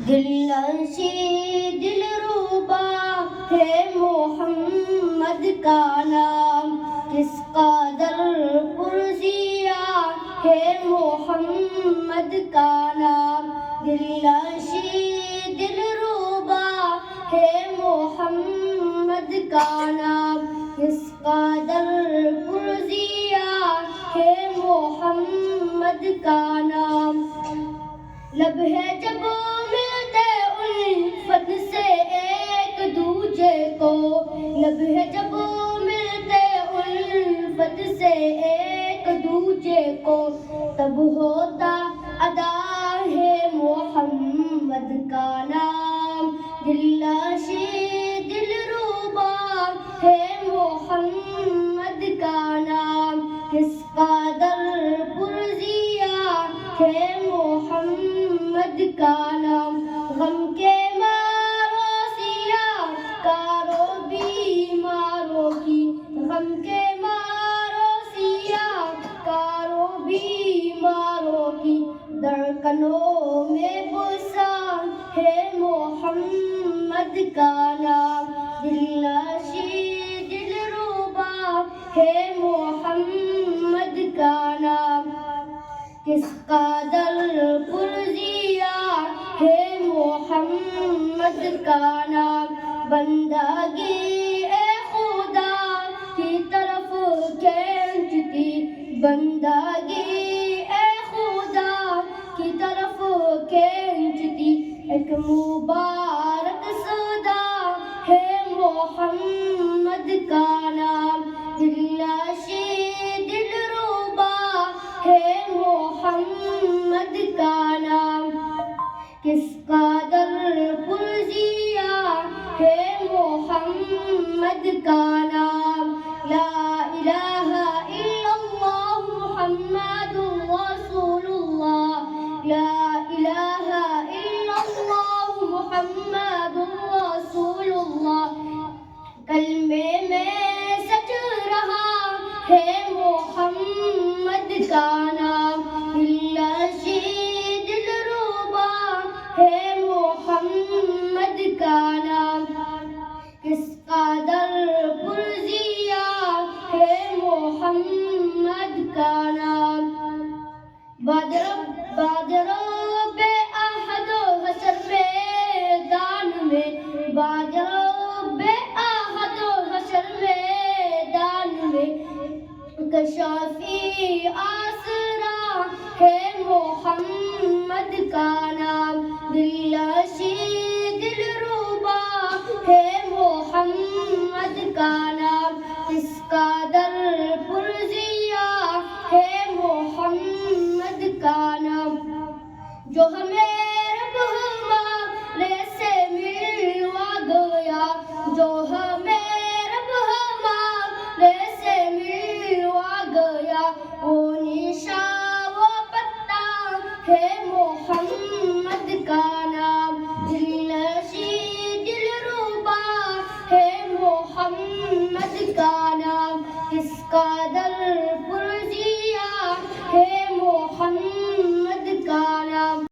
دل نشیں دلربا ہے محمد کا نام، کس قدر پرزیاں ہے محمد کا نام۔ دل نشیں دلربا ہے محمد کا نام، کس قدر پرزیاں ہے محمد کا نام۔ لب ہے جب ملتے الفت سے ایک دوجے کو، لب ہے جب ملتے الفت سے ایک دوجے کو، تب ہوتا ادا ہے محمد کا نام۔ دل نشیں دلربا ہے محمد کا نام، کس قدر پرزیاں ہے محمد کا نام۔ غم کے ماروں سیاہ کاروں بیماروں کی، غم کے ماروں سیاہ کاروں بیماروں کی، دھڑکنوں میں بسا ہے محمد کا نام۔ دل نشیں دلربا ہے محمد کا نام، کس قدر پرزیاں ہے محمد کا نام۔ بندگی اے خدا کی طرف کھینچتی، بندگی اے خدا کی طرف کھینچتی، ایک مبارک صدا ہے محمد کا نام۔ دل نشیں دلربا ہے محمد کا نام، کس قدر پرزیاں ہے محمد کا نام۔ لا الہ الا اللہ محمد رسول اللہ، لا الہ الا اللہ محمد رسول اللہ، کلمے میں سچ رہا ہے محمد کا نام۔ دل نشیں دلربا ہے محمد کا نام، کس قدر پرزیاں ہے محمد کا نام۔ بادروں بے احد و حشر میدان میں، بادروں بے احد و حشر میدان میں، کشافی آسرا ہے محمد کا نام۔ دل نشیں دلربا ہے محمد کا نام، کس قدر پرزیاں ہے محمد کا نام۔ جو ہمیں رب ہمارے سے ملوا گیا، جو ہمیں رب ہمارے سے ملوا گیا، وہ نشان و پتہ ہے محمد کا نام۔ دل نشیں دلربا ہے محمد کا نام، کس قدر